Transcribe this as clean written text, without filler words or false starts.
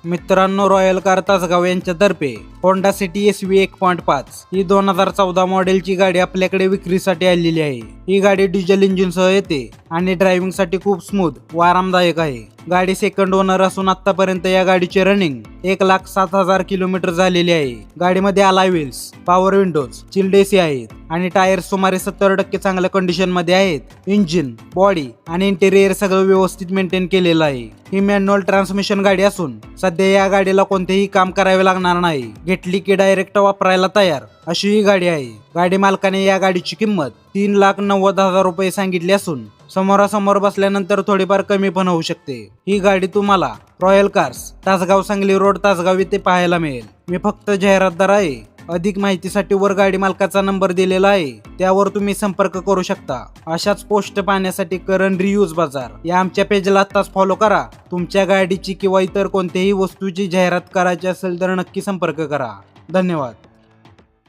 मित्रांनो, royal car Tasgaon यांच्यातर्फे Honda city SV 1.5 ही 2014 मॉडेलची गाडी आपल्याकडे विक्रीसाठी आलेली आहे। ही गाडी डिझेल इंजिनसह येते आणि ड्रायव्हिंगसाठी खूप स्मूथ व आरामदायक आहे। गाडी सेकंड ओनर असून आतापर्यंत या गाडीचे रनिंग 1,07,000 किलोमीटर झालेली आहे। गाडीमध्ये alloy wheels, power windows, chilled AC आहेत आणि टायर सुमारे 70% चांगल्या कंडिशन मध्ये आहेत। इंजिन, बॉडी आणि इंटेरियर सगळं व्यवस्थित मेंटेन केलेलं आहे। ही मॅन्युअल ट्रान्समिशन गाडी असून सध्या या गाडीला कोणतेही काम करावे लागणार नाही। घेतली की डायरेक्ट वापरायला तयार अशी ही गाडी आहे। गाडी मालकाने या गाडीची किंमत 3,90,000 रुपये सांगितली असून समोरासमोर बसल्यानंतर थोडीफार कमी पण होऊ शकते। ही गाडी तुम्हाला royal cars Tasgaon Sangli road Tasgaon येथे पाहायला मिळेल। मी फक्त जाहिरातदार आहे। अधिक माहितीसाठी वर गाडी मालकाचा नंबर दिलेला आहे, त्यावर तुम्ही संपर्क करू शकता। अशाच पोस्ट पाहण्यासाठी करण रिव्ह्यूज बाजार या आमच्या पेजला आताच फॉलो करा। तुमच्या गाडीची किंवा इतर कोणत्याही वस्तूची जाहिरात करायची असेल तर नक्की संपर्क करा। धन्यवाद।